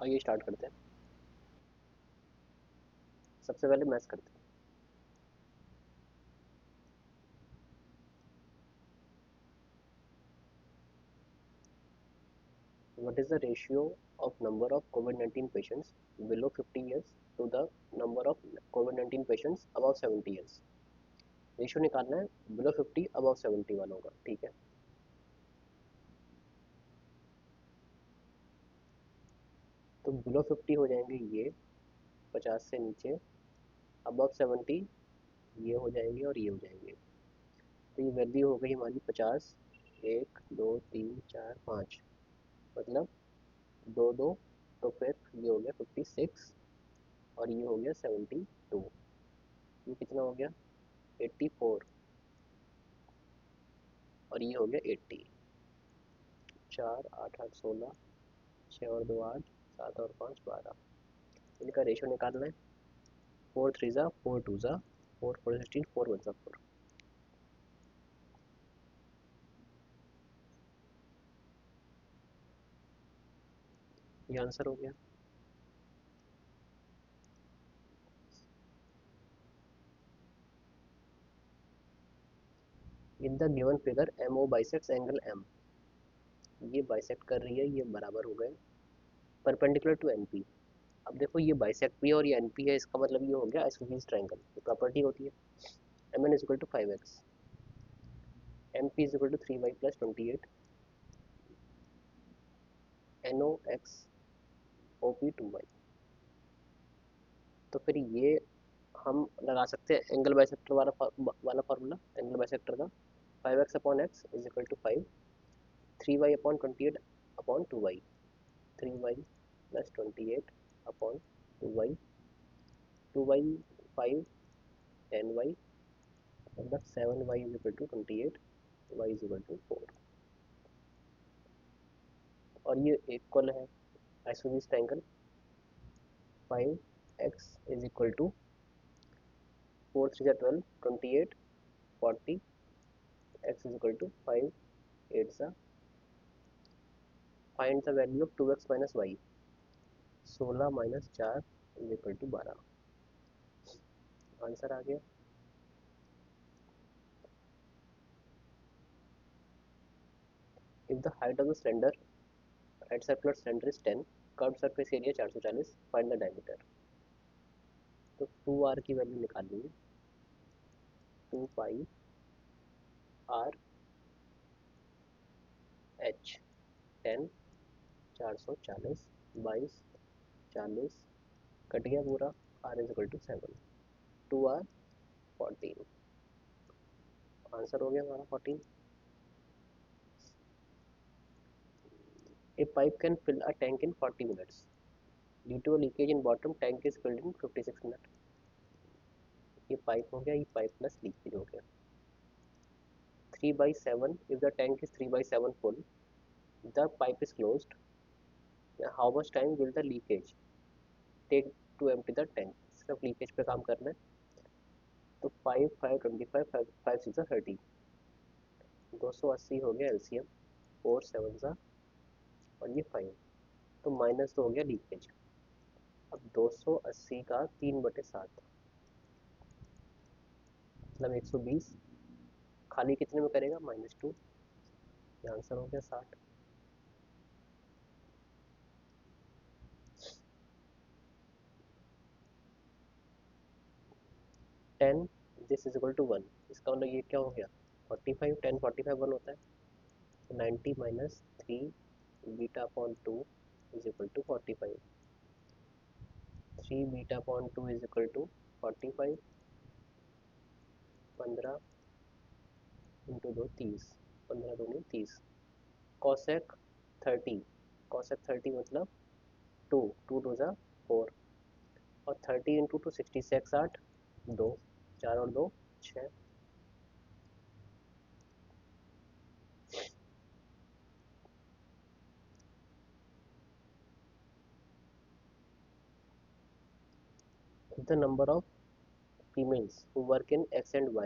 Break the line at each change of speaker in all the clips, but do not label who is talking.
आइए स्टार्ट करते हैं। सबसे पहले मैथ्स करते हैं। What is the ratio of number of कोविड-19 patients below 50 years to the number of कोविड-19 पेशेंट्स अबव 70 इयर्स। रेशियो निकालना है, बिलो 50 अबव 70 वालों का। ठीक है, तो बिलो 50 हो जाएंगे ये 50 से नीचे, अबव 70 ये हो जाएंगे और ये हो जाएंगे। तो ये वैल्यू हो गई हमारी 50, 1 2 3 4 5, मतलब दो दो, तो फिर ये हो गया 56 और ये हो गया 72। ये कितना हो गया 84 और ये हो गया 80। 4 8 8 16, 6 और 2 8, 7 और 5 12। इनका रेशो निकालना है। 4 3 ज़ा 4 2 ज़ा 4 4 16, 4 1 ज़ा 4। ये आंसर हो गया। In the given figure M O bisects angle M. ये बाइसेक्ट कर रही है, ये बराबर हो गए परपेंडिकुलर टू एन पी। अब देखो ये बाइसेक्ट भी है और ये एन पी है, इसका मतलब ये हो गया आइसोसेलेस ट्रायंगल की प्रॉपर्टी होती है। M N is equal to 5x, M P is equal to 3y+28, N O X O P 2y। तो फिर ये हम लगा सकते हैं एंगल बाइसेक्टर वाला फार्मूला एंगल बाइसेक्टर का। 5x/x is equal to 5, 3y/28/2y, 3y+28/2y, 2y 5, 10y, मतलब 7y/28, y/4। और ये इक्वल है isosceles triangle. 5x is equal to 4 3 ज़ा 12, 28, 40, x इज इक्वल टू 5 8 ज़ा, find the value of 2x - y। 16 - 4 is equal to 12। Answer आ गया। If the height of the cylinder, right circular cylinder is 10, curve surface area 440, find the diameter. तो 2r की value निकालनी है। 2 पाई r h, 10, 440, 22, 40, cut गया पूरा, r=7, 2r 14। Answer हो गया हमारा 14। A pipe can fill a tank in 40 minutes. Due to a leakage in bottom, tank is filled in 56 minutes. ये पाइप हो गया, ये पाइप प्लस लीकेज हो गया। 3/7, if the tank is 3/7 full, the pipe is closed. How much time will the leakage take to empty the tank? सिर्फ leakage पे काम करना है। तो 5 5 25, 5 6 30, 280 हो गया एलसीएम। 4 7 ज़ा और ये 5, तो माइनस तो हो गया लीकेज। अब 280 का 3/7 मतलब 120, खाली कितने में करेगा -2। ये आंसर हो गया 60। 10 दिस इज इक्वल टू 1, इसका मतलब ये क्या हो गया 45। 10 45 1 होता है, तो 90 - 3 beta is equal to 45। 3 beta is equal to 45, 15 into 2 30, 15 दूनी 30। कॉसेक 30, कॉसेक 30 मतलब 2, 2 2 ज़ा 4, और 30 इंटू 2 66 8, 2, 4 और 2 6। The number of females who work in X and Y,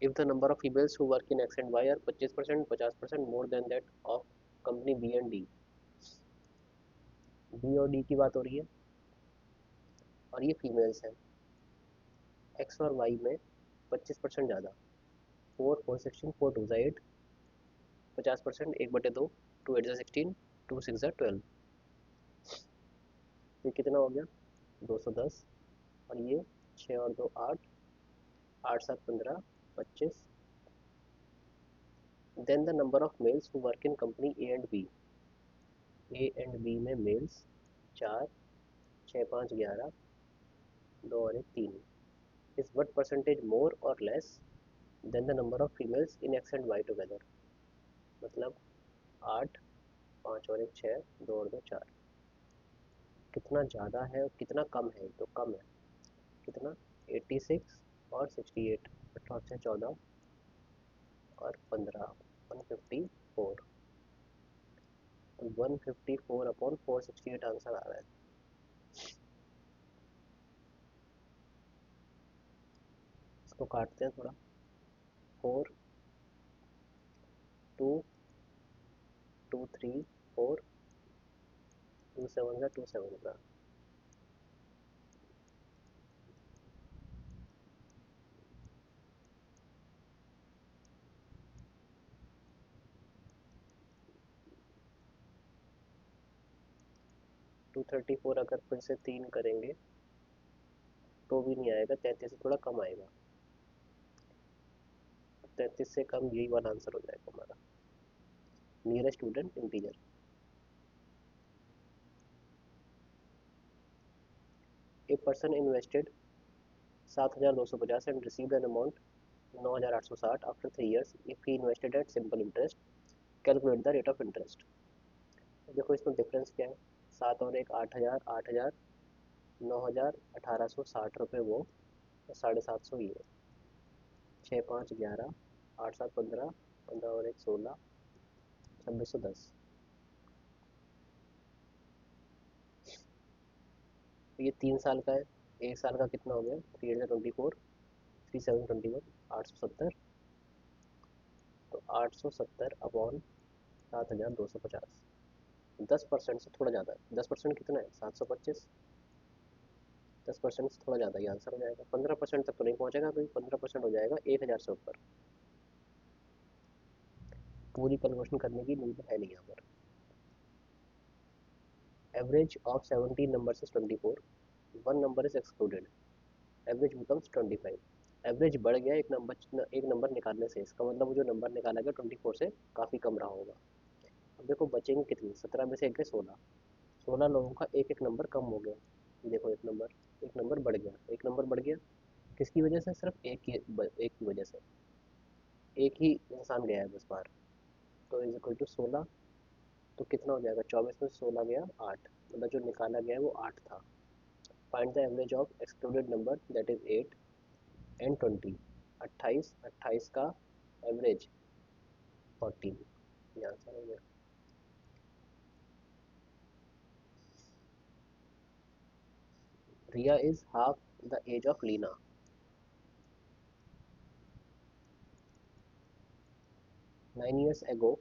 if the number of females who work in X and Y are 25%, 50% more than that of company B and D, B और D की बात हो रही है और ये females हैं, x और वाई में 25% ज़्यादा, 4 4 16 4 2 8, 50%, 1/2, 2 8 16, 2 6 12, ये कितना हो गया 210, और ये 6 और 2 8, 8 7 15 25, then the number of males who work in company A and B, A and B में मेल्स 4, 6 5 11, 2 और 1 3, is what percentage more or less than the number of females in X and Y together, मतलब 8, 5 और 1 6, 2 और 2 4, कितना ज़्यादा है और कितना कम है, तो कम है कितना 86 और 68, 18 से 14 और 15, 154, तो 154 अपॉन 468 आंसर आ रहा है। इसको काटते हैं थोड़ा, 4 2 2 3 4, 2 7 का 2 7 का, 234, अगर फिर से 3 करेंगे तो भी नहीं आएगा, 33 से थोड़ा कम आएगा, 33 से कम यही वाला आंसर हो जाएगा हमारा, nearest student integer. A person invested 7250 and received an amount 9860 after 3 years if he invested at simple interest, calculate the rate of interest. देखो इसमें डिफरेंस क्या है, 7 और 1 8000, 8000, 9000, 1860 रुपये वो, 750 ये, 6 5 11, 8 7 15, 15 और 1 16, 2610, ये 3 साल का है, 1 साल का कितना हो गया 3 8 24, 3 7 21, 870, तो 870 अपॉन 7250, 10% से थोड़ा ज़्यादा है, 10% कितना है 725, 10% से थोड़ा ज़्यादा ये आंसर हो जाएगा, 15% तक तो नहीं पहुँचेगा, क्योंकि 15% हो जाएगा 1000 से ऊपर, पूरी कैलकुलेशन करने की नीड है नहीं यहाँ पर। Average of 17 numbers is 24, one number is excluded, average becomes 25, average बढ़ गया एक नंबर निकालने से, इसका मतलब वो जो नंबर निकाला गया 24 से काफ़ी कम रहा होगा। अब देखो बचेंगे कितने, 17 में से एक गए 16, 16 लोगों का एक एक नंबर कम हो गया, देखो एक नंबर बढ़ गया, एक नंबर बढ़ गया, किसकी वजह से, सिर्फ एक की वजह से, एक ही इंसान गया है बस बाहर, तो इज इक्वल टू 16, तो कितना हो जाएगा 24 में 16 गया 8, मतलब जो निकाला गया है वो 8 था। Find the average of excluded number that is 8 and 20, 28, 28 का एवरेज 14, ये आंसर हो गया। Riya is half the age of Leena, 9 years ago,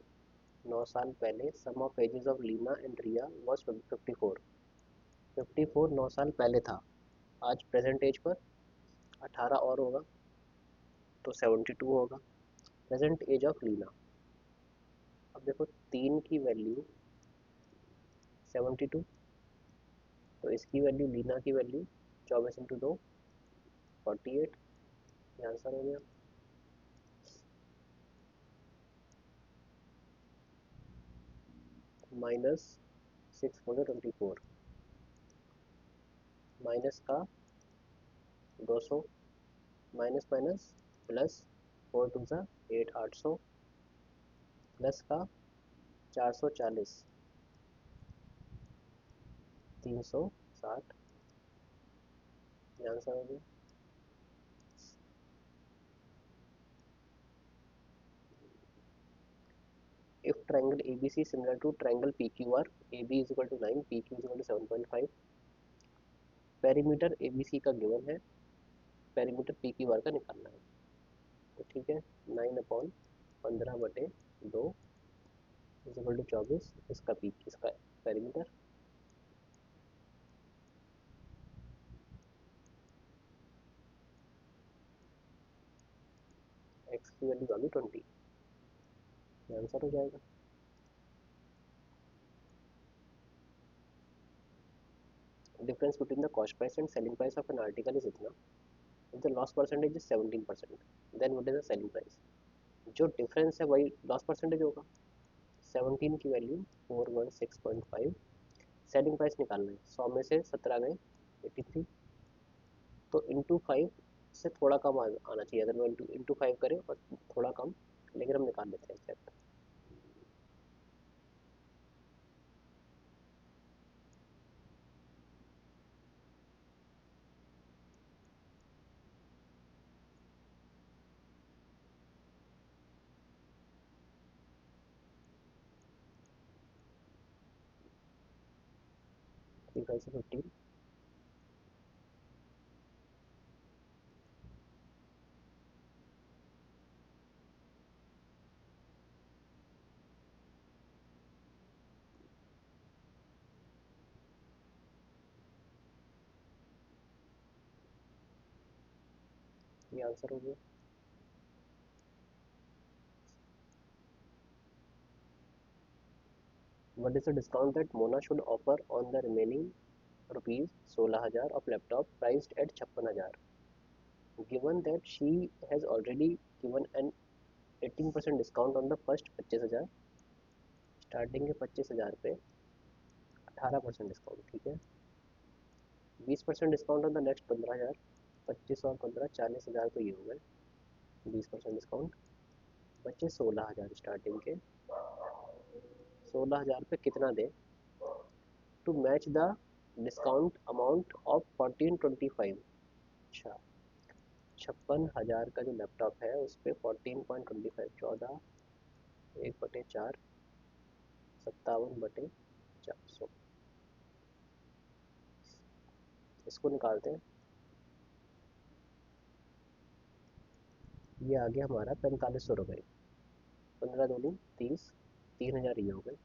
9 साल पहले, sum of ages of Leena and Riya was 54, 54 9 साल पहले था, आज प्रेजेंट एज पर 18 और होगा तो 72 होगा, प्रेजेंट एज ऑफ लीना। अब देखो 3 की वैल्यू 72, तो इसकी वैल्यू लीना की वैल्यू 24 × 2 48, ये आंसर हो गया। -6 × 24, माइनस का 200, माइनस माइनस प्लस, 4 2 8 800, प्लस का 440, 360, ये आंसर हो गया। If triangle ABC is similar to triangle PQR, AB is equal to 9, PQ is equal to 7.5, perimeter ABC का गिवन है, पेरीमीटर PQR का निकालना है। तो ठीक है, 9/15/2 इज इक्वल टू 24, इसका पीक, इसका पेरीमीटर। एक्स की वैल्यू आ गई 20, ये आंसर हो जाएगा। Difference between the cost price and selling price of an article is इतना, if the loss percentage is 17%, then what is the selling price? जो difference है वही लॉस परसेंटेज होगा। 17 की वैल्यू 416.5, सेलिंग प्राइस निकालना है, 100 में से 17 गए 83, तो इंटू 5 से थोड़ा कम आना चाहिए, अगर वो इंटू 5 करें और थोड़ा कम, लेकिन हम निकाल लेते हैं एग्जैक्ट। 3 5 से 15, ये आंसर हो गया। What is the discount that Mona should offer on the remaining rupees 16,000 of laptop priced at 56,000? Given that she has already given an 18% discount on the first 25,000, starting के 25,000 पे 18% डिस्काउंट, ठीक है। 20% discount on the next 15,000, 25 और 15 40,000 तो ये हो गए, 20% discount, बचे 16,000 स्टार्टिंग के। 16,000 पे कितना दे to match the discount amount of 1425? अच्छा, 56,000 का जो लैपटॉप है उस पर 14.25, 14 1/4, 57/400, इसको निकालते हैं। ये आ गया हमारा 4500 रुपये, 15 दूनी 30, 3,000 ये हो गए,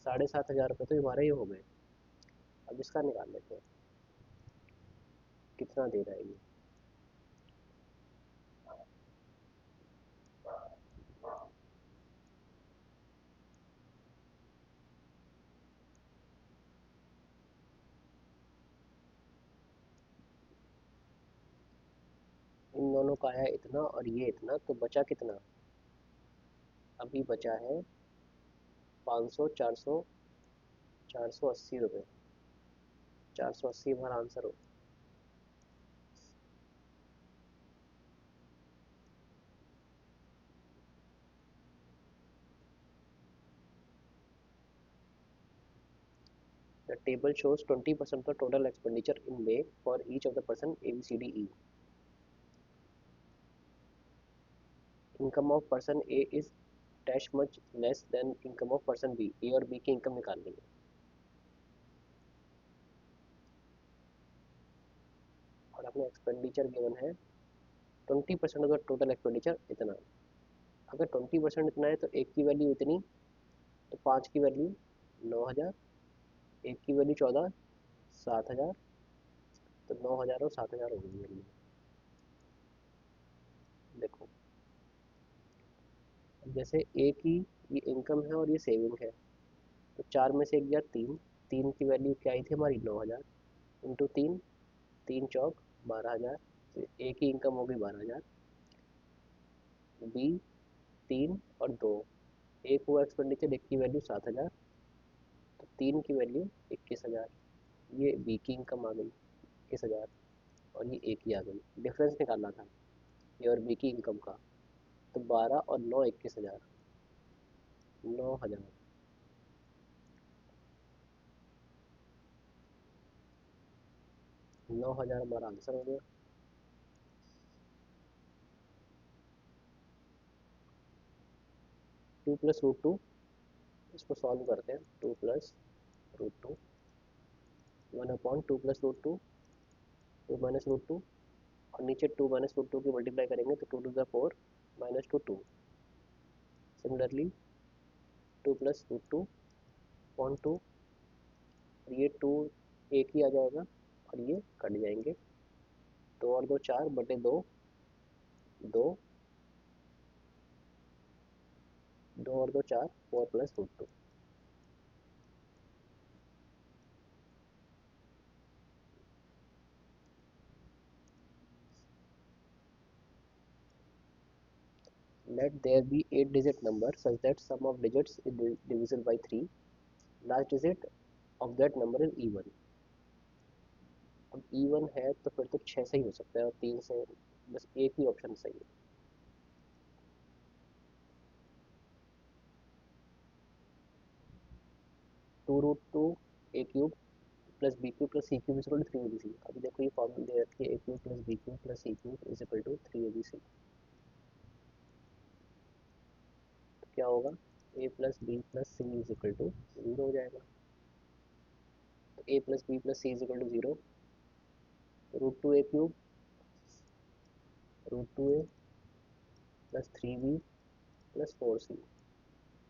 7,500 रुपये तो हमारे ये हो गए। अब इसका निकाल लेते हैं कितना दे रहा है ये। इन दोनों का है इतना और ये इतना, तो बचा कितना? अभी बचा है 500, 400, 480 रुपये, 480 हमारा आंसर हो। The table shows 20% of the total expenditure in May for each of the person A, B, C, D, E. Income of person A is dash much less than income of person B. A और B की income निकालनी है। और अपने expenditure given है 20% of the total expenditure इतना। अगर 20% इतना है तो एक की वैल्यू इतनी, तो 5 की वैल्यू 9,000, एक की वैल्यू 14, 7,000, तो 9,000 और 7,000 हो गई वैल्यू। देखो, जैसे ए की ये इनकम है और ये सेविंग है, तो 4 में से एक गया 3, 3 की वैल्यू क्या आई थी हमारी 9,000, इंटू 3, 3 चौक 12,000, तो ए की इनकम होगी 12,000, बी 3 और 2, एक हुआ एक्सपेंडिचर, एक की वैल्यू 7,000, तो 3 की वैल्यू 21,000, ये बी की इनकम आ गई 21,000, और ये ए की आ गई। डिफरेंस निकालना था ए और बी की इनकम का, तो 12 और 9 21,000, 9,000, 9,000 हमारा आंसर हो गया। 2 + √2, इसको सॉल्व करते हैं। 2 + √2, 1/2 + √2, 2 - √2, और नीचे 2 - √2 की मल्टीप्लाई करेंगे तो 2 × 4, minus two two. Similarly two plus root two point two, ये टू एक ही आ जाएगा और ये कट जाएंगे। दो और दो चार बटे दो, दो, दो और दो चार, four plus root two. Let there be 8-digit number such that sum of digits is divisible by 3. Last digit of that number is even. अब even है तो फिर तो 6 से ही हो सकता है और 3 से बस एक ही ऑप्शन सही है। Two root two A cube plus B cube plus C cube is equal to 3 ABC। अभी देखो ये फॉर्मूला दे रखी है A cube plus B cube plus C cube is equal to 3ABC। तो क्या होगा, A plus B plus C is equal to 0 हो जाएगा। तो A plus B plus C is equal to 0। Root two A cube root two A plus 3B plus 4C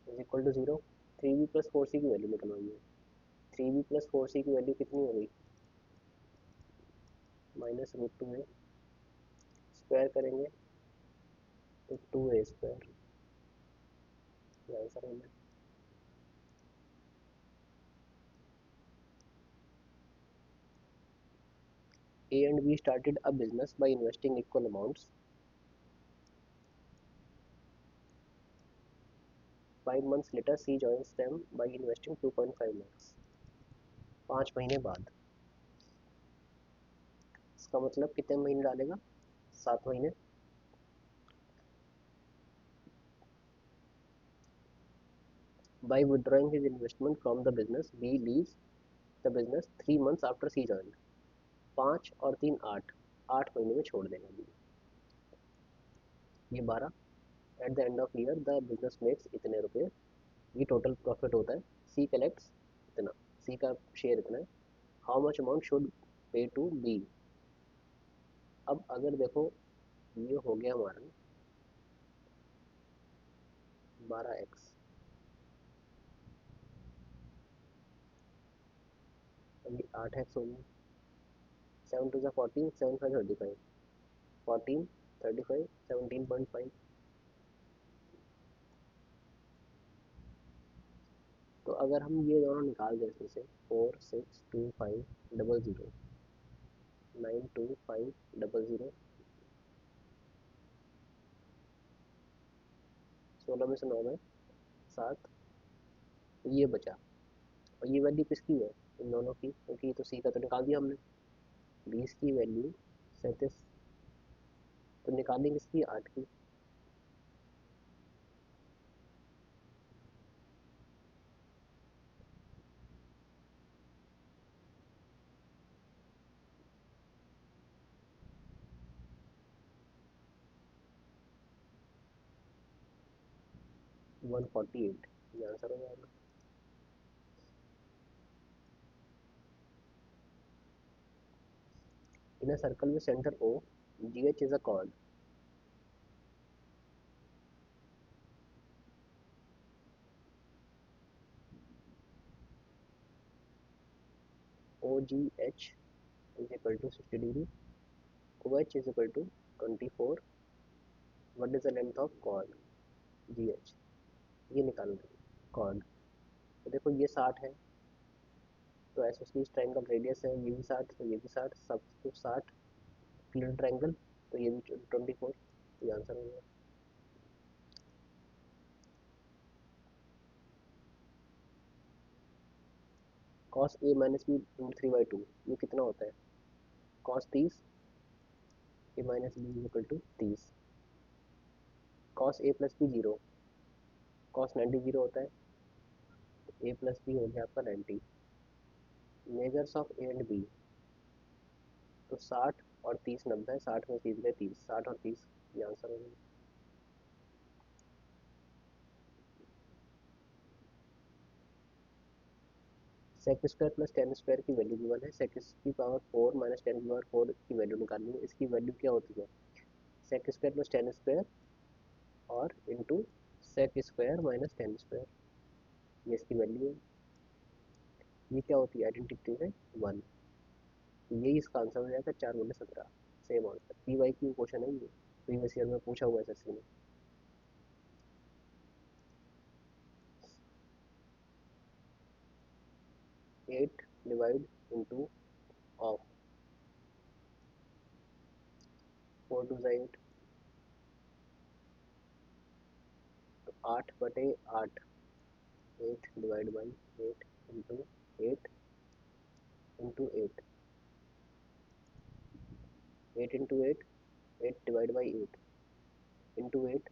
is equal to 0। 3B plus 4C की value निकलवाई है। 3B plus 4C की value कितनी हो गई, minus root two ए। Square करेंगे तो 2A²। ये answer होगा। A and B started a business by investing equal amounts. 5 months later, C joins them by investing 2.5 lakhs. 5 महीने बाद, इसका मतलब कितने महीने डालेगा, 7 महीने। By withdrawing his investment from the business, B leaves the business 3 months after C joined. 5 और 3 8, 8 महीने में छोड़ देगा B। ये 12। At the end of year the business makes इतने रुपए, ये टोटल प्रॉफिट होता है। सी कलेक्ट्स इतना, सी का शेयर इतना है। How much amount should pay to B. अब अगर देखो ये हो गया हमारा 12x, ये 8x हो गया। 7 2 14, 7 5 35, 14 35, 17.5। तो अगर हम ये दोनों निकाल दें इसमें से 4 6 2 5 0 0 9 2 5 0 0, 16 में से 9 में 7, तो ये बचा। और ये वैल्यू किसकी है, इन दोनों की, क्योंकि ये तो सी का तो निकाल दिया हमने। 20 की वैल्यू 37, तो निकालेंगे किसकी, 8 की। 148, ये आंसर हो जाएगा। In a circle with center O, GH is a chord. OGH is equal to 60 degree. OH is equal to 24. What is the length of chord GH, ये निकालना है chord। तो देखो ये 60 है, तो एसोसिएट ट्रायंगल रेडियस है, ये भी 60, तो ये भी 60, सब कुछ 60। क्लियर ट्रायंगल, तो ये भी 24, ये आंसर हो गया। cos A minus B root 3/2, ये कितना होता है, cos 30, A minus B is equal to 30। cos A plus B 0, cos 90 0 होता है, तो A प्लस बी हो गया आपका 90। Measures of A and B, तो 60 और 30 90 है, 60 में 30 गए 30, 60 और 30, ये आंसर हो गया। Sec square plus ten square की वैल्यू गिवन है। सेक की पावर 4 माइनस टेन की पावर 4 की वैल्यू निकालनी है। इसकी वैल्यू क्या होती है, sec square plus ten square और into sec square minus tan square, ये इसकी वैल्यू है। ये क्या होती है आइडेंटिटी में 1, तो यही इसका आंसर हो जाएगा 4 गुणे 17, same answer. P Y Q question है ये, प्रीवियस ईयर में पूछा हुआ है एसएससी में। 8 डिवाइड इंटू ऑफ 4 टू 8, तो 8/8, 8 divide by 8 into 8 into 8, 8 into 8, 8 divide by 8 into 8,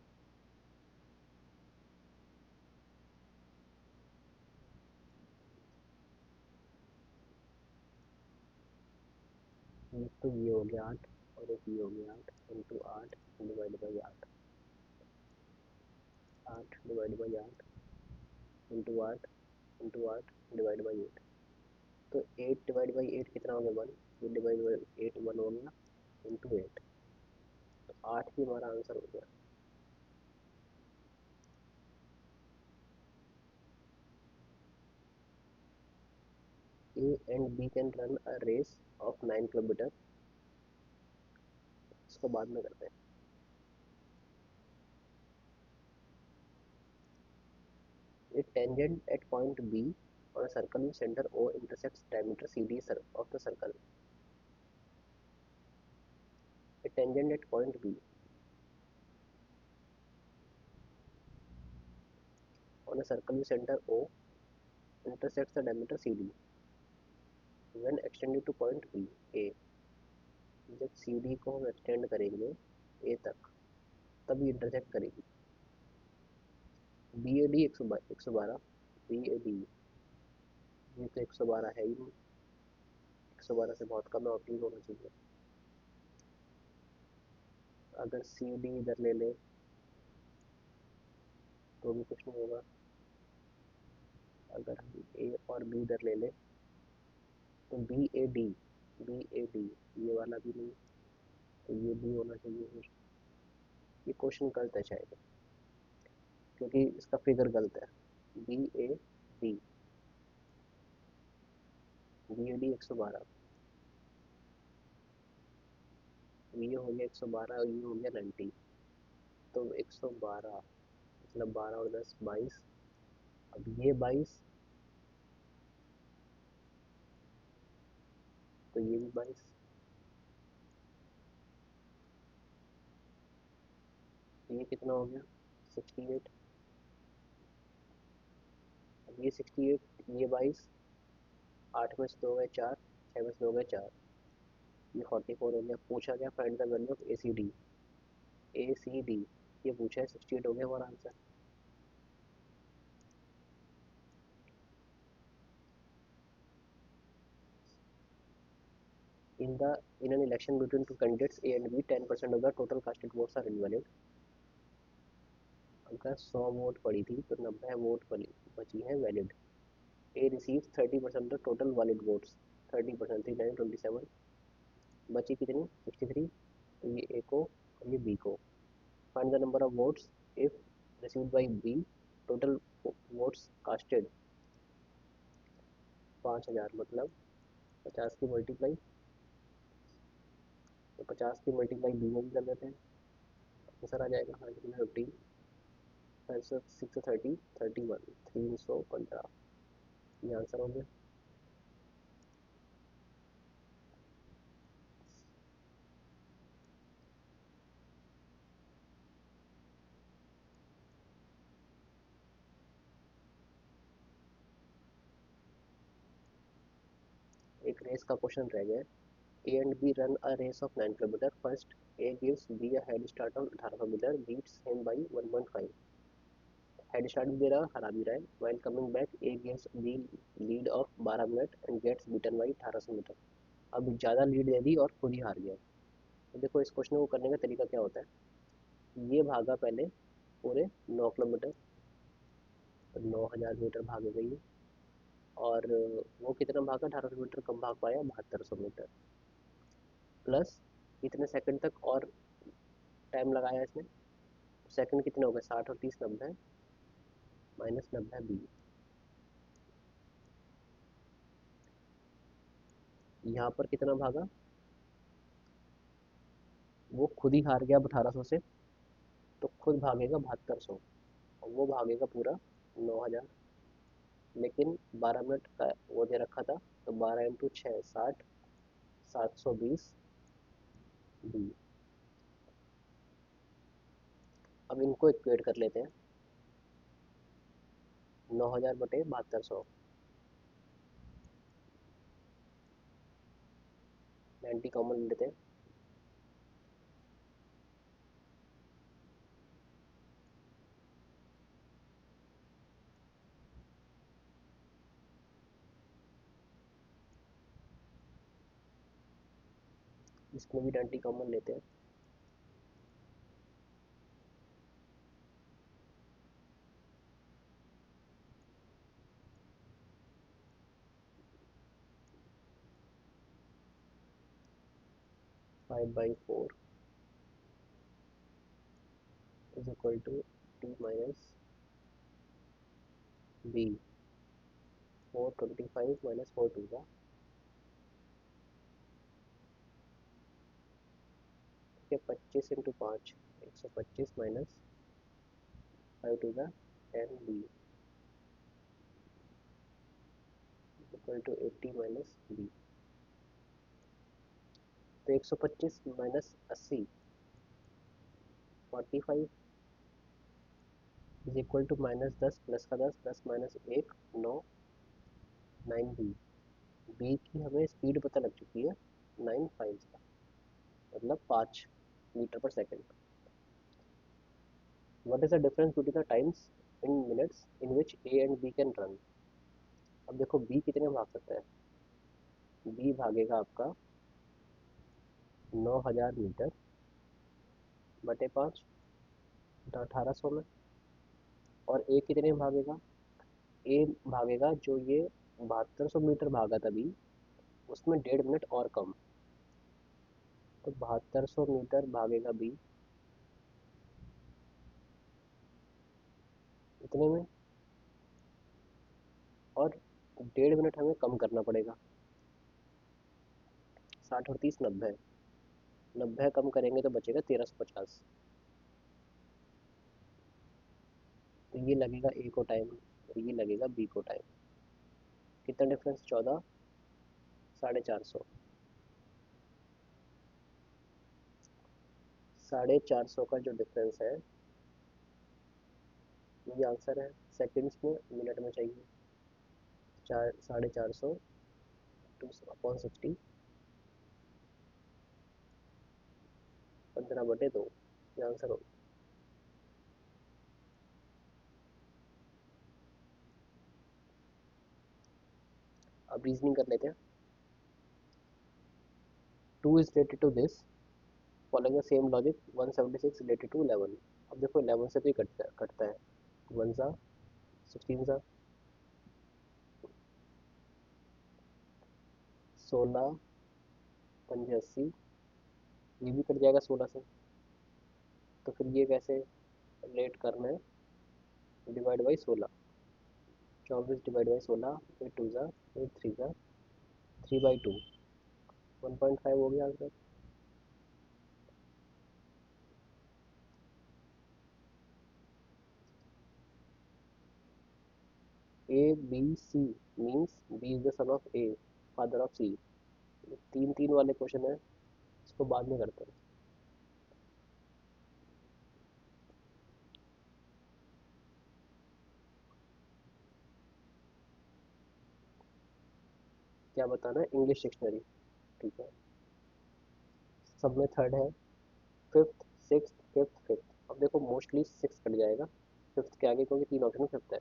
तो ये हो गया 8 और एक ये हो गया 8 into 8 divide by 8, 8 divide by 8 into 8 into 8 divide by 8, तो 8 डिवाइड बाई 8 कितना हो गया 1, ये डिवाइड बाई 8 1 हो गया इंटू 8, तो 8 ही हमारा आंसर हो गया। A and B can run a race of 9 kilometre, इसको बाद में करते हैं। A tangent at point B on a circle with center O intersects diameter CD of the circle. A tangent at point B on a circle with center O intersects the diameter CD when extended to point B A. जब CD को हम extend करेंगे A तक तब ये intersect करेगी। B A D 112, B A D ये तो 112 है ही नहीं, 112 से बहुत कम है और 3 होना चाहिए। अगर सी डी इधर ले ले तो भी कुछ नहीं होगा, अगर हम ए और बी इधर ले ले तो बी ए डी ये वाला भी नहीं, तो ये भी होना चाहिए फिर। ये क्वेश्चन गलत है शायद, क्योंकि इसका फिगर गलत है। बी ए डी 112, ये हो गया 112 और ये हो गया 90, तो 112 मतलब 12 और 10 22, अब ये 22 तो ये भी 22, ये कितना हो गया 68, अब ये 68 ये 22, 8 में से 2 गए 4, 6 में से 2 गए 4, ये 44 हो गया। पूछा गया find the value of A C D, ये पूछा है 68 हो गया हमारा answer. In an election between two candidates A and B, 10% of the total casted votes are invalid. अगर 100 वोट पड़ी थी तो 90 वोट बची हैं valid. A receives 30% of the total valid votes, 30% 3927, बची कितनी 63, तो ये A को और ये B को। Find the number of votes if received by B, total votes casted 5000, मतलब 50 की मल्टीप्लाई, तो 50 की मल्टीप्लाई B में भी कर देते हैं, आंसर आ जाएगा 115, 630 31 315, ये आंसर हो गया। एक रेस का क्वेश्चन रह गया। A and B run a race of 9 kilometer. First, A gives B a head start on 1800 meter, beats him by 1.5. Head start भी दे रहा है, हरा भी रहा है। While coming back, A gives B lead of 12 minute and gets beaten by 1800 metre. अब ज़्यादा lead दे दी और खुद ही हार गया। तो देखो इस क्वेश्चन को करने का तरीका क्या होता है। ये भागा पहले पूरे 9 किलोमीटर, तो 9000 मीटर भागेगा ये, और वो कितना भागा 1800 मीटर कम भाग पाया 7200 मीटर, प्लस इतने सेकंड तक और टाइम लगाया इसने, सेकंड कितने हो गए, 60 और 30 90, माइनस 90 बी। यहाँ पर कितना भागा, वो खुद ही हार गया 1800 से, तो खुद भागेगा 7200, और वो भागेगा पूरा 9000। लेकिन 12 मिनट का वो दे रखा था, तो 12 × 6 60, 720 बी। अब इनको इक्वेट कर लेते हैं, 9000 बटे 7200, 90 कॉमन लेते हैं, इसमें भी 90 कॉमन लेते हैं, 5/4 is equal to T minus B. 425 minus 4 two का, ठीक है, 25 × 5 125 माइनस 5 टू का 10 B equal to 80 minus B. तो 125 minus 80 45 is equal to minus 10 plus का 10 10 माइनस 1 9 9 बी। बी की हमें स्पीड पता लग चुकी है 9 5 का, मतलब 5 मीटर पर second. What is the difference between the times in minutes in which A and B can run. अब देखो बी कितने भाग सकता है, बी भागेगा आपका 9000 मीटर बटे 5, 1800 में। और ए कितने भागेगा, ए भागेगा जो ये 7200 मीटर भागा तभी, उसमें 1.5 मिनट और कम, तो 7200 मीटर भागेगा बी इतने में, और 1.5 मिनट हमें कम करना पड़ेगा। 60 और 30 90, 90 कम करेंगे तो बचेगा 1350। तो ये लगेगा ए को टाइम, और ये लगेगा बी को टाइम। कितना डिफरेंस, 14 450। 450 का जो डिफरेंस है, ये आंसर है। सेकंड्स में मिनट में चाहिए, 450 टू अपॉन 60, 15/2, ये आंसर होगा। अब रीजनिंग कर लेते हैं। 2 is related to this, following the same logic 176 related to 11। अब देखो 11 से भी कटता है, 1 सा 16 सा 16 पंजे 80, ये भी कट जाएगा 16 से। तो फिर ये कैसे रिलेट करना है, डिवाइड बाई 16, 24 डिवाइड बाई 16, 8 2 सा 8 3 सा 3/2, 1.5 हो गया answer. A B C means B is the son of A, father of C. 3 3 वाले क्वेश्चन है, इसको बाद में करते हैं। क्या बताना है, इंग्लिश डिक्शनरी, ठीक है। सब में थर्ड है, फिफ्थ सिक्स फिफ्थ फिफ्थ। अब देखो मोस्टली सिक्स कट जाएगा फिफ्थ के आगे, क्योंकि 3 ऑप्शन में फिफ्थ है।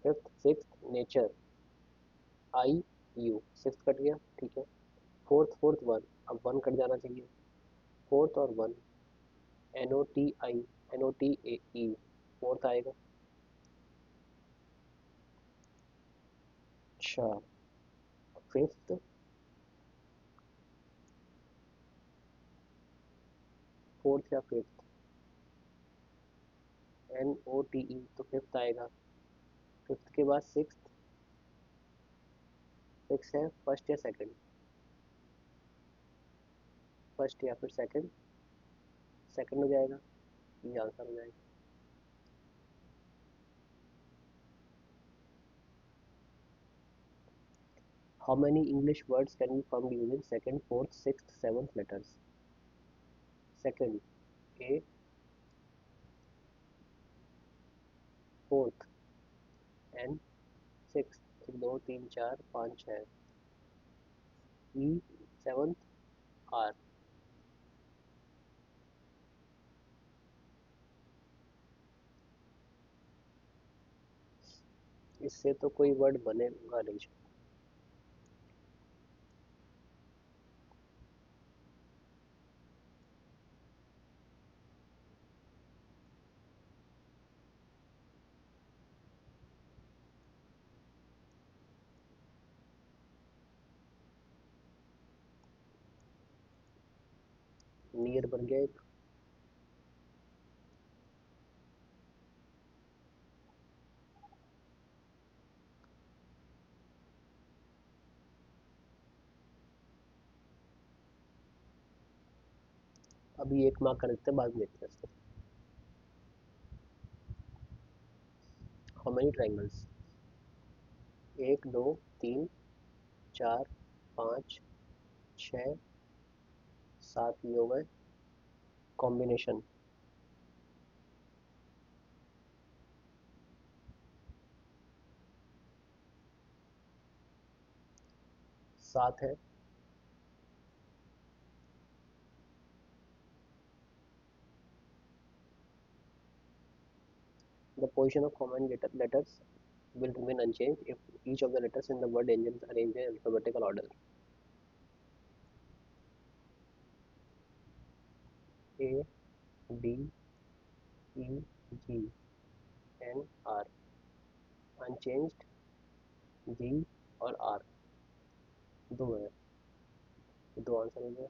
Fifth six nature, I U, six cut गया, ठीक है। फोर्थ फोर्थ वन, अब वन कट जाना चाहिए, फोर्थ और one, N O T I, N O T A E, fourth आएगा। अच्छा, फिफ्थ फोर्थ या फिफ्थ, NOTE तो फिफ्थ आएगा। फिफ्थ के बाद सिक्स, सिक्स है फर्स्ट या सेकंड, फर्स्ट या फिर सेकंड, सेकंड हो जाएगा, ये आंसर हो जाएगा। How many English words can be formed using second, fourth, sixth, seventh letters? Second, A, fourth, N, sixth, एक दो तीन चार पाँच छः, E, seventh, R। इससे तो कोई वर्ड बनेगा नहीं। नियर बन गया एक। अभी एक मार्क कर देते हैं, बाद में देखते हैं इसको। How many triangles? एक दो तीन चार पाँच छः सात, ये हो गए कॉम्बिनेशन। सात है। The position of common letters will remain unchanged if each of the letters in the word engine is arranged in alphabetical order. A, D, E, G, N, R, unchanged G और R, दो है, दो answer हो गया।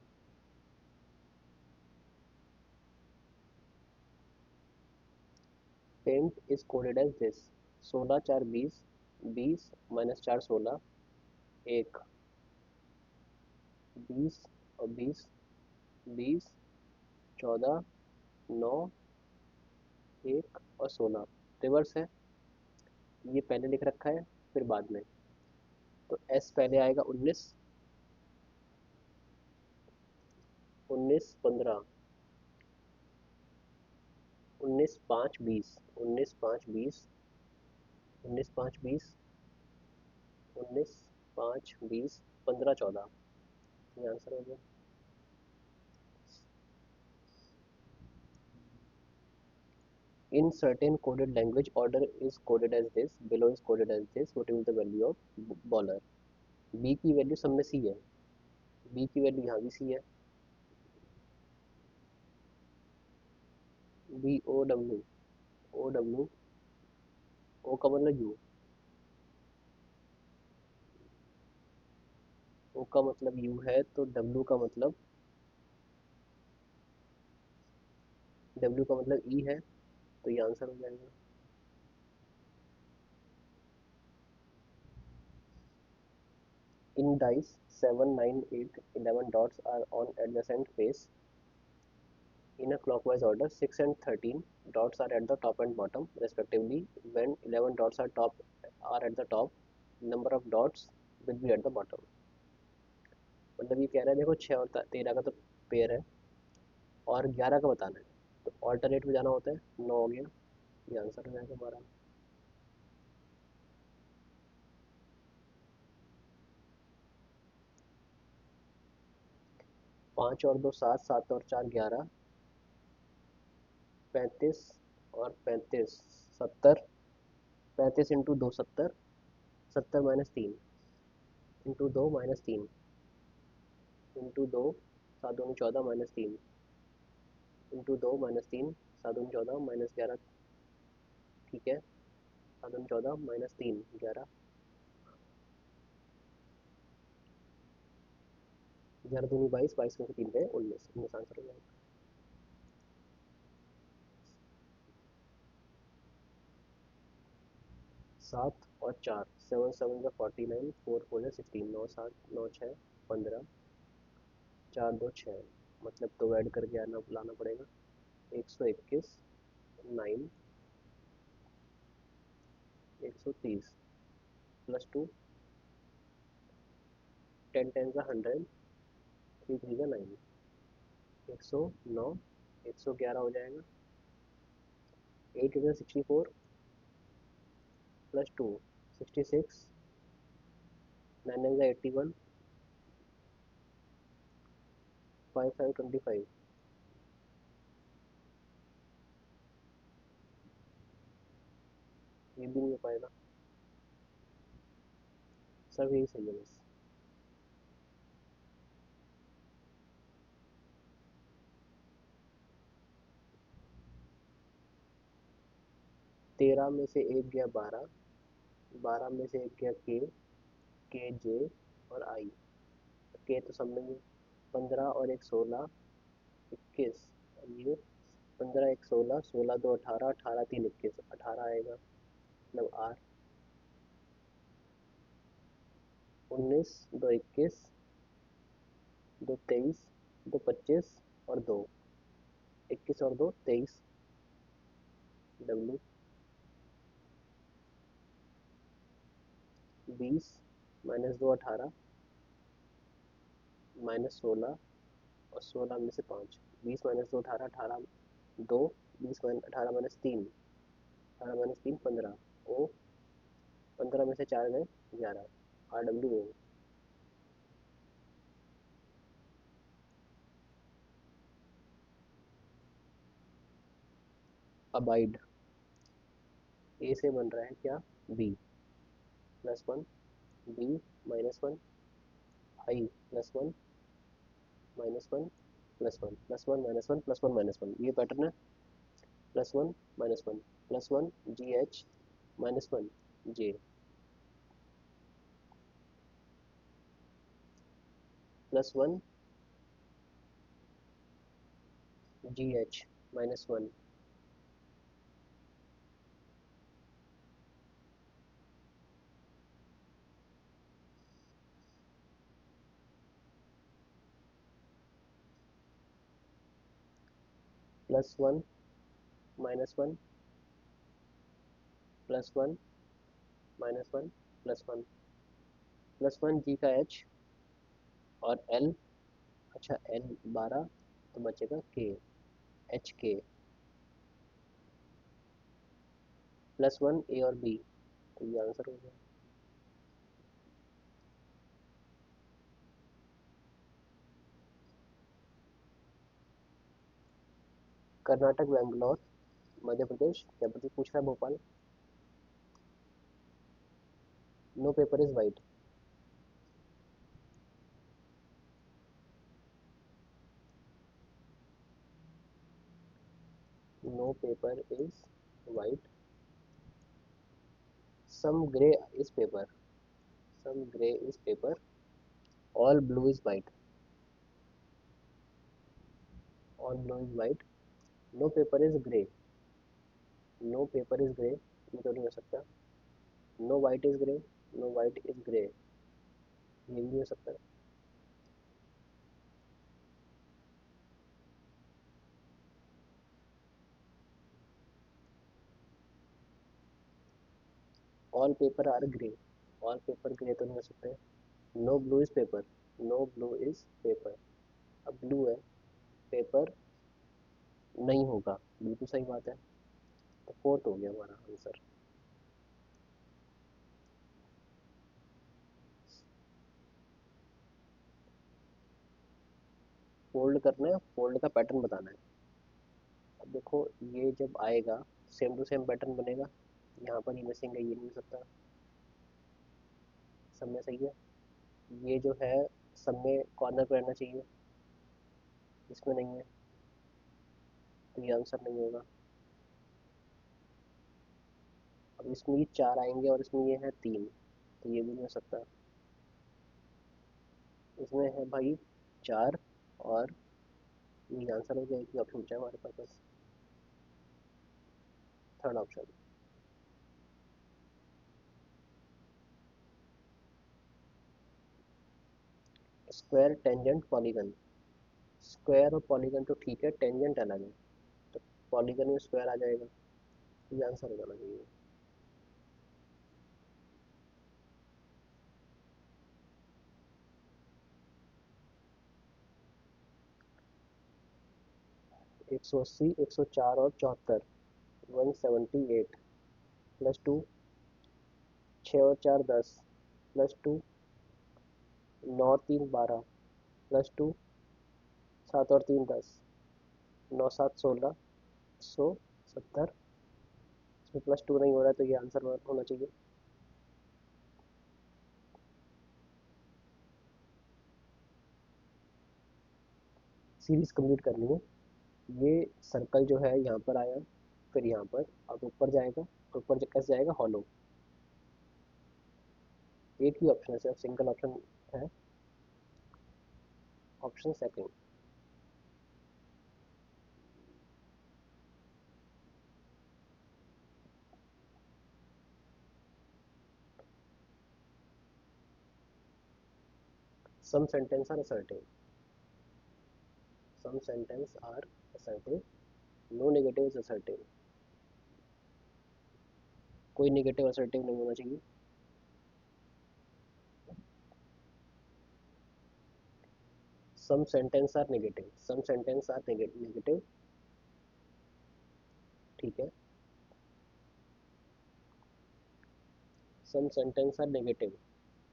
Paint is coded as this, 16 4 20, 20 माइनस 4 16, एक, 20 और 20, 20 14 9 एक और 16, रिवर्स है, ये पहले लिख रखा है फिर बाद में। तो एस पहले आएगा 19, 19 15, 19 5 20, 19 5 20, 19 5 20, 19 5 20 15 14, ये आंसर हो गया। In certain coded language, order is coded as this, below is coded as this. What is the value of bowler? B की वैल्यू सब में सी है, B की वैल्यू यहाँ भी सी है। B O W, O W, O का मतलब U, O का मतलब U है तो W का मतलब, W का मतलब E है, तो ये आंसर हो जाएगा। In dice 7 9 8 11 dots are on adjacent face in a clockwise order. 6 and 13 dots are at the top and bottom respectively. When 11 dots are at the top, number of dots will be at the bottom. मतलब ये कह रहा है देखो 6 और 13 का तो pair है और 11 का बताना है, तो ऑल्टरनेट में जाना होता है, 9 हो गया, ये आंसर हो जाएगा हमारा। 5 और 2 7, 7 और 4 11, 35 और 35 70, 35 into 2 70, 70 minus 3 into 2 minus 3 into 2, 7 दूनी 14 माइनस 3 इंटू 2 माइनस 3, 7 दूनी 14 माइनस 11, ठीक है, 7 दूनी 14 माइनस 3 11, 11 दूनी 22, 22 में से 3 गए 19, 19 आंसर हो जाएगा। सात और चार, 7 7 जा 49, 4 4 जा 16, 9 7 9 6 15, 4 2 6, मतलब तो ऐड करके आना लाना पड़ेगा। 121, 9, 130 +2, 10 10 जा 100, 3 3 जा 9, 109, 111 हो जाएगा। 8 8 जा 64 +2, 66, 9 9 जा 81, 5 5 25, ये भी नहीं हो पाएगा। सब यही सही है बस। 13 में से एक गया 12, 12 में से एक गया के जे और आई, के तो सब में ही है। 15 और एक 16, 21, ये 15 एक 16, 16 2 18, 18 3 21, 18 आएगा, मतलब आर। 19 2 21, 2 23, 2 25 और 2, 21 और 2 23, डब्ल्यू। 20 -2 18, -16 और 16 में से 5, 20 -2 18, 18 2, 20 18 -3, 18 -3 15, ओ 15 में से 4 गए 11, आर डब्ल्यू ओ। अबाइड, ए से बन रहा है क्या, बी +1, बी -1, आई +1 -1 +1 +1 -1 +1 -1, ये पैटर्न है। +1 -1 +1 जी एच -1 जे +1 जी एच -1 +1 -1 +1 -1 +1 +1 जी का एच और एल, अच्छा एल 12, तो बचेगा के, एच के +1 ए और बी, तो ये आंसर हो गया। कर्नाटक बेंगलोर, मध्य प्रदेश, कैपिटल पूछ रहा है Bhopal. No paper is white, no paper is white, some grey is paper, some grey is paper, all blue is white, all blue is white, no paper is grey, no paper is grey, ये तो नहीं हो सकता। No white is grey, no white is grey, ये भी नहीं हो सकता। All paper are grey, all paper grey तो नहीं हो सकते। No blue is paper, no blue is paper, अब ब्लू है, पेपर नहीं होगा, बिल्कुल सही बात है। तो फोर्थ हो गया हमारा आंसर। फोल्ड करना है, फोल्ड का पैटर्न बताना है। अब देखो, ये जब आएगा सेम टू सेम पैटर्न बनेगा, यहाँ पर ये मिसिंग है, ये नहीं हो सकता, सब में सही है। ये जो है सब में कॉर्नर पर रहना चाहिए, इसमें नहीं है, तो ये आंसर नहीं होगा। अब इसमें ये 4 आएंगे और इसमें ये है 3, तो ये भी नहीं हो सकता। इसमें है भाई 4, और ये आंसर हो गया, एक ही ऑप्शन बचा है हमारे पास बस, third option. Square tangent polygon. Square और पॉलीगन तो ठीक है, टेंजेंट अलग है, तो पॉलीगन में स्क्वायर आ जाएगा, ये आंसर हो जाना चाहिए। 180, 104 और 74, 178 प्लस टू, 6 और 4 10 प्लस टू, 9 और 3 12 प्लस टू, 7 और 3 10, 9 7 16, 170। इसमें प्लस टू नहीं हो रहा है तो ये आंसर होना चाहिए। सीरीज कंप्लीट करनी है। ये सर्कल जो है यहाँ पर आया, फिर यहाँ पर, अब ऊपर जाएगा, ऊपर कैसे जाएगा, हॉलो। एक ही ऑप्शन है, सिर्फ सिंगल ऑप्शन है, option second. some sentence are assertive some sentence are assertive, no negative is assertive। कोई नेगेटिव असर्टिव नहीं होना चाहिए। some sentence are negative some sentence are negative, ठीक है। some sentence are negative,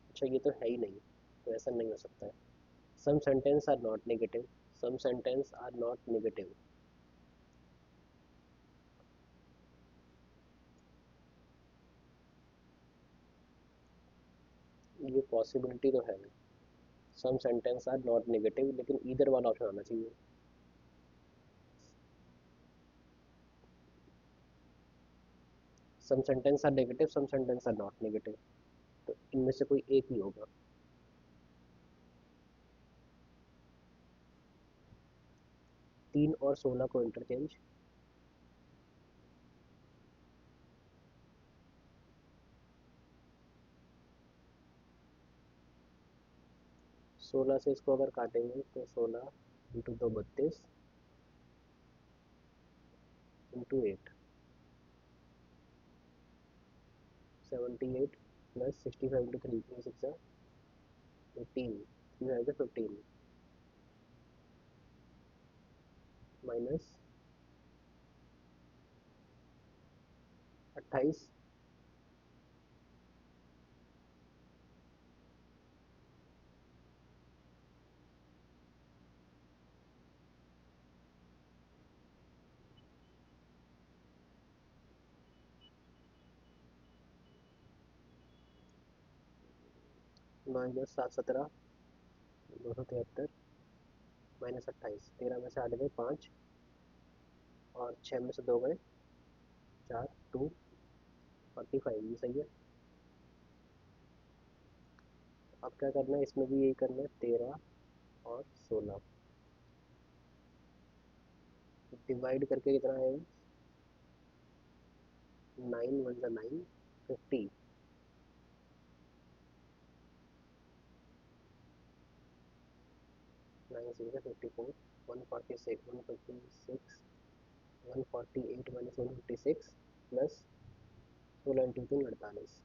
अच्छा ये तो है ही नहीं, तो ऐसा नहीं हो सकता है। some sentence are not negative some sentence are not negative। ये पॉसिबिलिटी तो है, some sentence are not negative, लेकिन इधर वाला ऑप्शन आना चाहिए। some sentence are negative some sentence are not negative, तो इनमें से कोई एक ही होगा। 3 और 16 को इंटरचेंज, 16 से इसको अगर काटेंगे तो 16 × 2 32 × 8 78 प्लस 65 × 3 3 6 18 3 15 माइनस 28, माइनस 7 17 273 माइनस 28, 13 में से 8 गए 5 और 6 में से 2 गए 4, 245, ये सही है। अब क्या करना है, इसमें भी यही करना है, 13 और 16 डिवाइड करके कितना आएगा, 9 1 ज़ा 9 50, 9 6 54 146 156 148 माइनस 156 प्लस 16 × 3 48।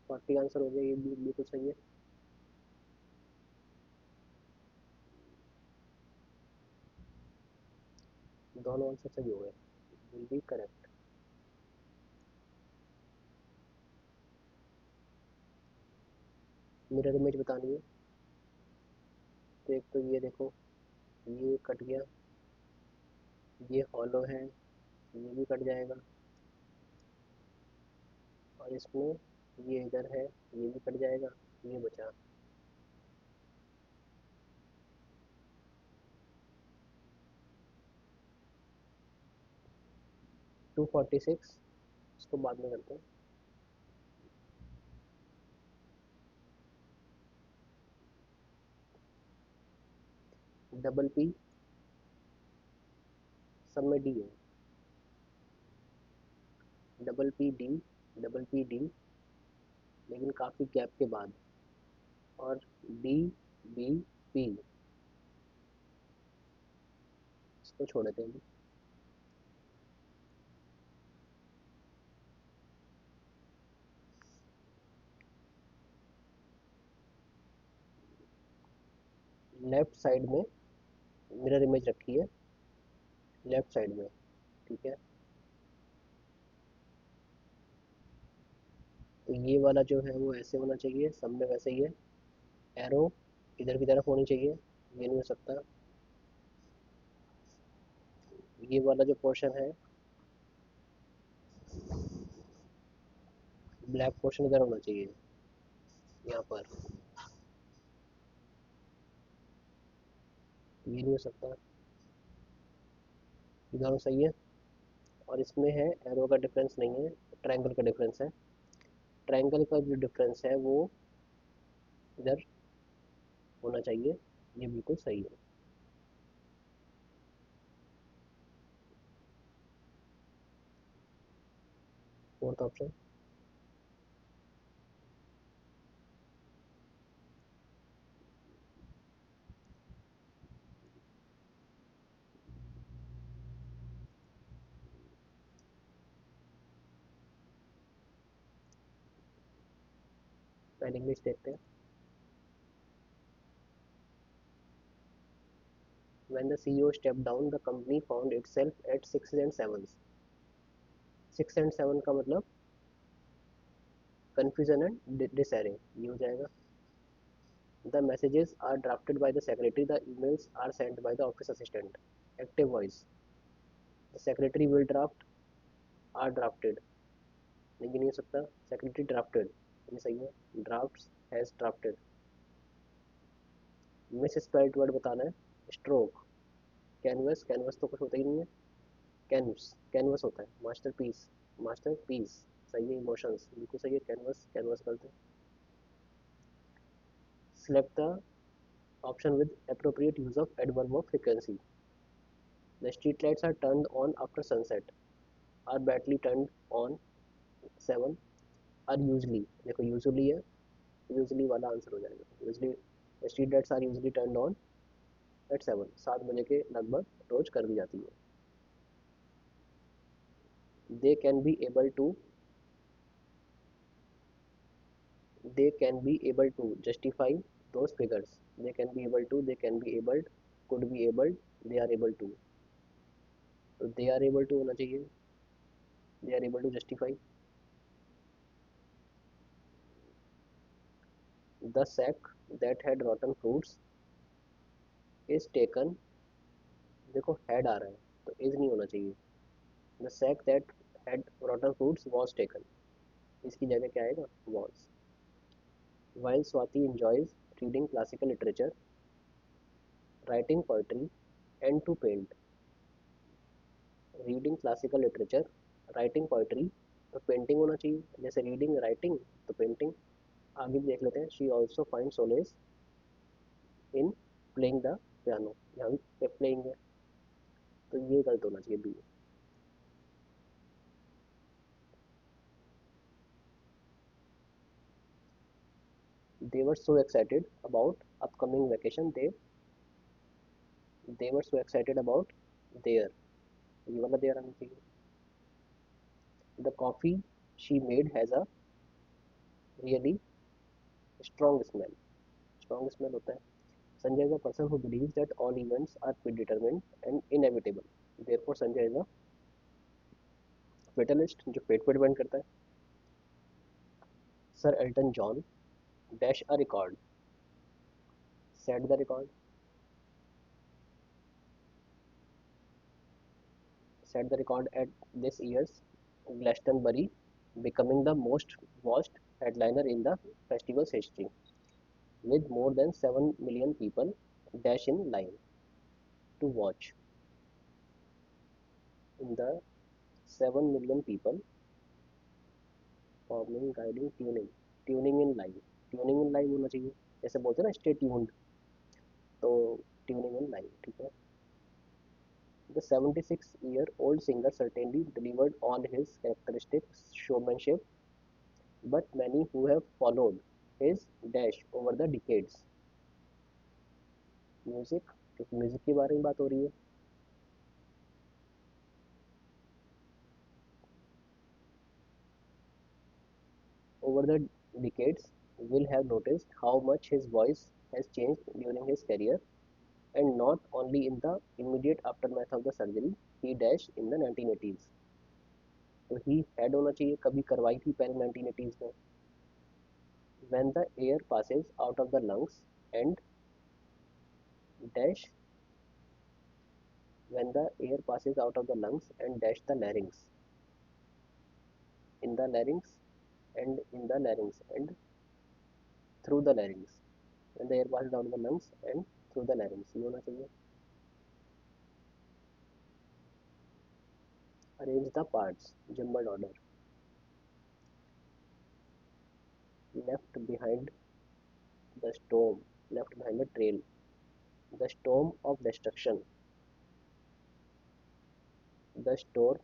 40 आंसर हो गया, ये भी बिल्कुल सही है। दोनों आंसर सही हो गए, will be correct. Mirror image बतानी है, तो एक तो ये देखो, ये कट गया, ये हॉलो है, ये भी कट जाएगा, और इसमें ये इधर है, ये भी कट जाएगा, ये बचा 246, इसको बाद में करते हैं। डबल पी सब में डी है, double P D, double P D, लेकिन काफ़ी गैप के बाद, और डी बी पी, इसको छोड़ देते हैं। लेफ्ट साइड में मिरर इमेज रखी है, लेफ्ट साइड में, ठीक है। तो ये वाला जो है वो ऐसे होना चाहिए, सब में वैसे ही है। एरो इधर की तरफ होनी चाहिए, ये नहीं हो सकता। ये वाला जो पोर्शन है, ब्लैक पोर्शन इधर होना चाहिए, यहाँ पर, ये नहीं हो सकता। ये दोनों सही है। और इसमें है एरो का डिफरेंस नहीं है, ट्रायंगल का डिफरेंस है। ट्रायंगल का जो डिफरेंस है वो इधर होना चाहिए, ये बिल्कुल सही है। Fourth option. पहले इंग्लिश देखते हैं। When the CEO stepped down, the company found itself at sixes and sevens. Six and seven का मतलब confusion and disarray, ये हो जाएगा। The messages are drafted by the secretary, the emails are sent by the office assistant. Active voice, the secretary will draft, are drafted, लेकिन नहीं हो सकता। secretary drafted, ये सही है। drafts has drafted। Miss spelled word बताना है, stroke, canvas, canvas तो कुछ होता ही नहीं है, कैनवस, कैनवस होता है। मास्टर पीस, मास्टर पीस, सही है। इमोशंस बिल्कुल सही है, कैनवस, कैनवस करते हैं। select the option with appropriate use of adverb of frequency. The street lights are turned on after sunset, are brightly turned on 7, are usually, देखो usually है, usually वाला आंसर हो जाएगा। usually street lights are usually turned on at 7, 7 बजे के लगभग रोज कर दी जाती है। they can be able to, they can be able to justify those figures, they can be able to, they can be able, could be able, they are able to, तो they are able to होना चाहिए, they are able to justify। the sack that had rotten fruits is taken, देखो had आ रहा है तो is नहीं होना चाहिए। the sack that had rotten fruits was taken, इसकी जगह क्या आएगा, was। while Swati enjoys reading classical literature, writing poetry and to paint, reading classical literature, writing poetry, तो पेंटिंग होना चाहिए। जैसे रीडिंग राइटिंग, तो पेंटिंग। आगे भी देख लेते हैं। She also find solace in playing the piano, यहाँ भी प्लेइंग है, तो ये गलत होना चाहिए, B. They were so excited about upcoming vacation, they were so excited about their, ये वाला देयर आना चाहिए। The coffee she made has a really strong smell, strong smell होता है। Sanjay is a person who believes that all events are predetermined and inevitable. Therefore, Sanjay is a fatalist, जो fate पर depend करता है। Sir Elton John dash a record, set the record, set the record at this year's Glastonbury, becoming the most watched headliner in the festival's history, with more than 7 million people dash in line to watch. In the 7 million people forming, guiding, tuning, tuning in live, tuning in live होना चाहिए। जैसे बोलते हैं ना, stay tuned, तो tuning in live, ठीक है। The 76-year-old singer certainly delivered on his characteristic showmanship, but many who have followed his dash over the decades. Music, क्योंकि म्यूजिक के बारे में बात हो रही है। Over the decades, will have noticed how much his voice has changed during his career, and not only in the immediate aftermath of the surgery he dashed in the 1980s. तो ही head होना चाहिए, कभी करवाई थी पहले 1980s में। When the air passes out of the lungs and dash when the air passes out of the lungs and dash the larynx, in the larynx and in the larynx and through the larynx, when the air passes out of the lungs and through the larynx, ये होना चाहिए। Arrange the parts, jumbled order, left behind the storm, left behind the trail, the storm of destruction, the storm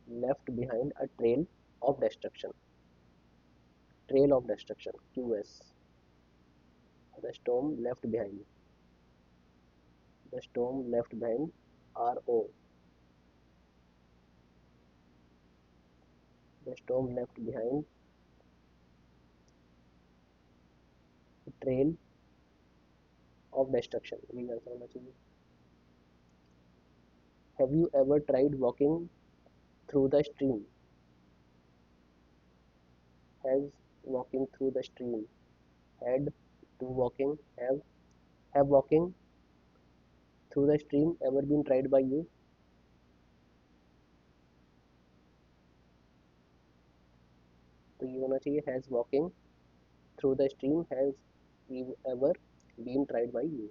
left behind a trail of destruction, trail of destruction, QS, the storm left behind, the storm left behind, RO, the storm left behind, trail of destruction, ये answer होना चाहिए। Have you ever tried walking through the stream? Has walking through the stream, had to walking, have walking through the stream ever been tried by you? तो ये होना चाहिए has walking through the stream has ever been tried by you.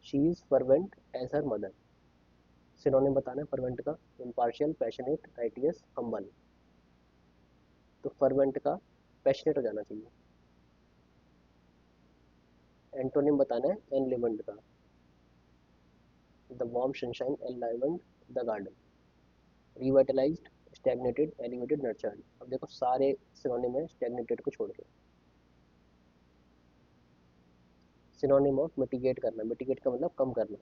She is fervent as her mother. Synonym बताना है fervent का, impartial, passionate, righteous, humble। तो fervent का passionate हो जाना चाहिए। एंटोनिम बताना है enlivened का, the warm sunshine enlivened the garden। revitalized, stagnated, elevated, nurtured। अब देखो सारे सिनोनिम है stagnated को छोड़ के। सिनोनिम ऑफ मिटिगेट करना, मिटिगेट का मतलब कम करना,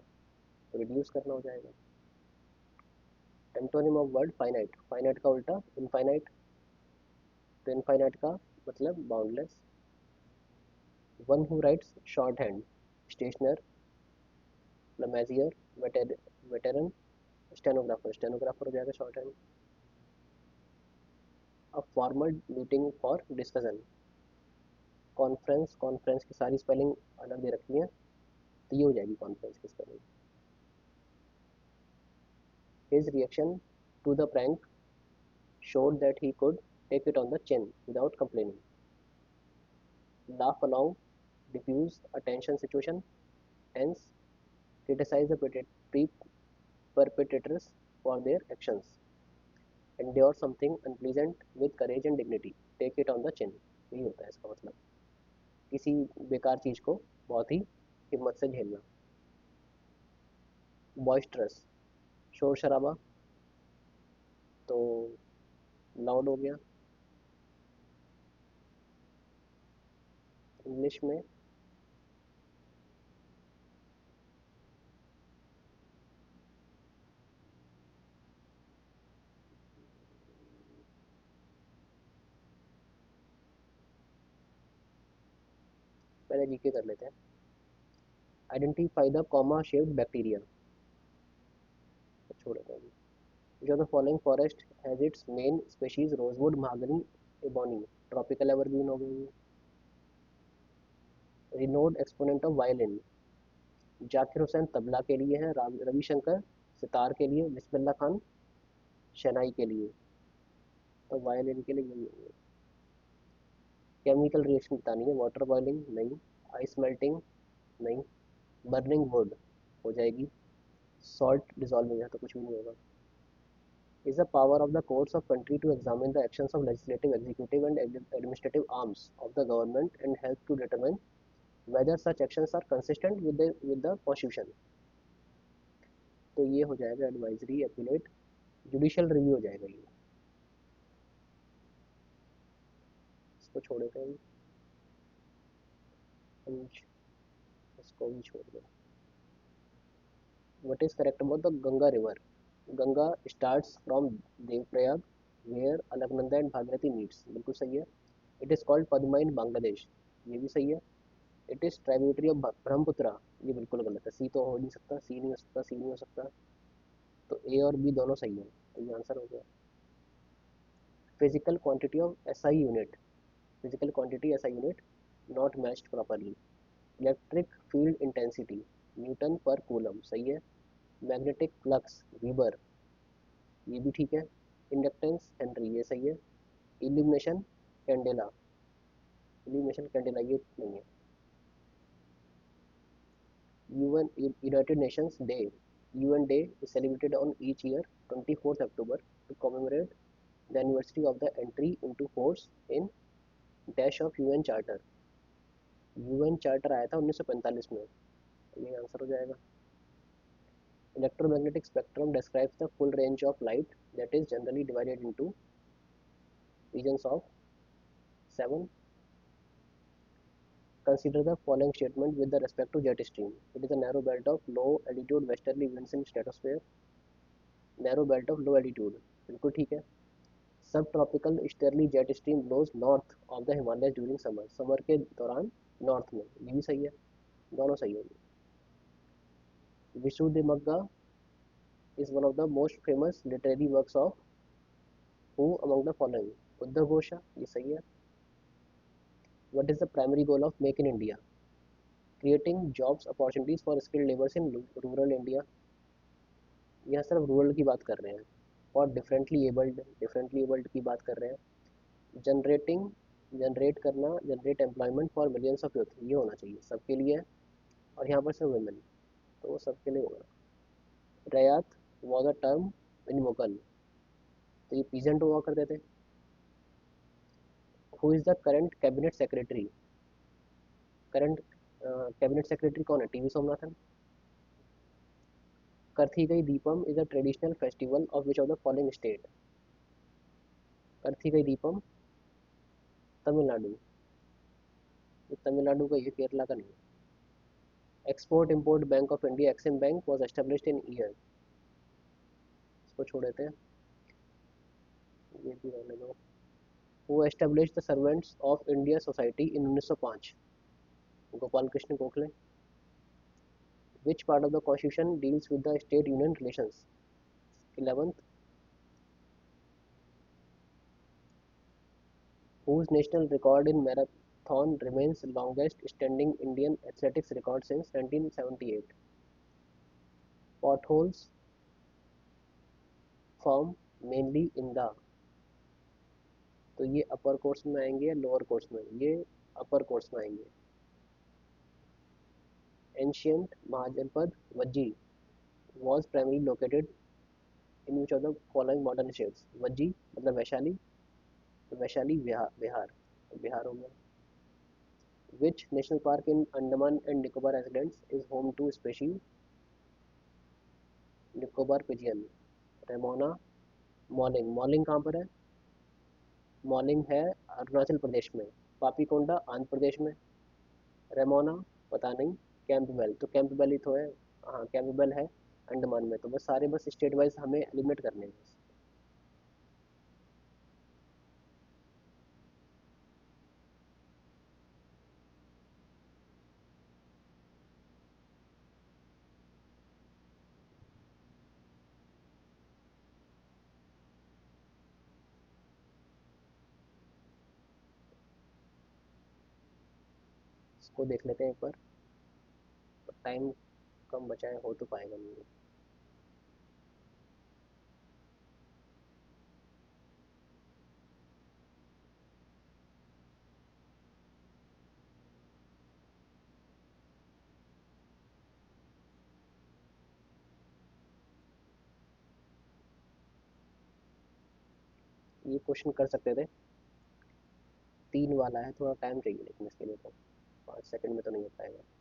तो रिड्यूस करना हो जाएगा। Antonym of word finite, finite का उल्टा इनफाइनाइट, तो इनफाइनाइट का मतलब boundless. One who writes short hand, stationer, लमेजियर, वेटेरन, स्टेनोग्राफर, स्टेनोग्राफर हो जाएगा short hand. A formal meeting for discussion, conference, conference की सारी स्पेलिंग अलग दे रखी है, तो ये हो जाएगी कॉन्फ्रेंस की spelling. His reaction to the prank showed that he could take it on the chin without complaining. Laugh along, diffuse a tension situation, tense, criticize the perpetrators for their actions, endure something unpleasant with courage and dignity, take it on the chin। यही होता है इसका मतलब, किसी बेकार चीज को बहुत ही हिम्मत से झेलना। बॉइस्टरस, शोर शराबा, तो लाउड हो गया। इंग्लिश में पहले जीके कर लेते हैं। Identify the comma shaped bacteria, छोड़ देते हैं। Which of the following forest has its main species rosewood, mahogany, ebony? Tropical evergreen हो गई। Renowned exponent of violin, Zakir Hussain tabla के लिए है, रविशंकर सितार के लिए, बिस्मिल्लाह खान शहनाई के लिए, तो वायलिन के लिए यही होंगे। केमिकल रिएक्शन बतानी है, वाटर बॉइलिंग नहीं, आइस मेल्टिंग नहीं, बर्निंग वुड हो जाएगी, सॉल्ट डिजॉल्विंग है तो कुछ भी नहीं होगा। Is the power of the courts of country to examine the actions of legislative, executive and administrative arms of the government and help to determine whether such actions are consistent with the constitution. तो ये हो जाएगा advisory appellate, judicial review हो जाएगा ये, इसको छोड़ देते हैं हम, इसको भी छोड़ दो। What is correct about the Ganga river? Ganga starts from Devprayag where Alaknanda and Bhagirathi meets, बिल्कुल सही है। It is called Padma in Bangladesh, ये भी सही है। It is tributary of Brahmaputra, ये बिल्कुल गलत है, सी तो हो नहीं सकता, सी नहीं हो सकता, सी नहीं हो सकता, तो ए और बी दोनों सही है, तो ये आंसर हो गया। Physical quantity of SI unit, physical quantity SI unit not matched properly. Electric field intensity Newton पर कूलम, सही है। मैग्नेटिक फ्लक्स वीबर, ये भी ठीक है। इंडक्टेंस हेनरी, ये सही है। इल्यूमिनेशन कैंडेला, इल्यूमिनेशन कैंडेला ये नहीं है। UN United Nations day, UN day is celebrated on each year 24th October to commemorate the anniversary of the entry into force in dash of UN charter. UN charter आया था 1945 में, तो ये answer हो जाएगा। Electromagnetic spectrum describes the full range of light that is generally divided into regions of 7. Consider the following statement with the respect to jet stream. It is a narrow belt of low altitude westerly winds in stratosphere. Narrow belt of low altitude, बिल्कुल ठीक है। Subtropical easterly jet stream blows north of the Himalaya during summer, summer के दौरान north में, ये भी सही है, दोनों सही है। Visuddhimagga is one of the most famous literary works of who among the following? Uddhav Ghosh, ये सही है। What is the primary goal of make in India? Creating jobs opportunities for skilled labours in rural India, यह सिर्फ rural की बात कर रहे हैं। और डिफरेंटली एबल्ड की बात कर रहे हैं। जनरेटिंग, जनरेट करना, generate employment for millions of youth, ये होना चाहिए सबके लिए, और यहाँ पर सिर्फ वुमेन, तो वो सबके लिए होगा। Ryot was a term in Mughal, तो ये पीजेंट हुआ करते थे। Who is the current cabinet secretary? Current cabinet secretary कौन है? TV Somanathan. Karthigai Deepam is a traditional festival of which of the following state? Karthigai Deepam Tamil Nadu, ये तमिलनाडु का, ये केरला का नहीं। Export import bank of India EXIM bank was established in year, इसको छोड़ देते हैं, ये भी रहने दो। Who established the servants of India society in 1905? Gopal Krishna Gokhale. Which part of the constitution deals with the state union relations? 11th। Whose national record in marathon remains longest standing Indian athletics record since 1978? Potholes form mainly in the, तो ये अपर course में आएंगे या lower course में? ये अपर course में आएंगे। Ancient Mahajanapada Vajji was primarily located in which of the following modern states? Vajji मतलब वैशाली, तो वैशाली बिहार, बिहार हो गया। Which national park in Andaman and Nicobar Islands is home to species Nicobar pigeon? रेमोना, मॉलिंग, मॉलिंग कहाँ पर है? मॉलिंग है अरुणाचल प्रदेश में। पापीकोंडा आंध्र प्रदेश में। रेमोना पता नहीं। कैंपबेल, तो कैंपबेल ही तो है, हाँ कैंपबेल है अंडमान में। तो बस सारे बस स्टेट वाइज हमें एलिमिनेट करने हैं बस। इसको देख लेते हैं एक बार, टाइम कम बचा है, हो तो पाएगा नहीं। ये क्वेश्चन कर सकते थे, 3 वाला है, थोड़ा टाइम चाहिए लेकिन इसके लिए तो। 5 सेकंड में तो नहीं हो पाएगा।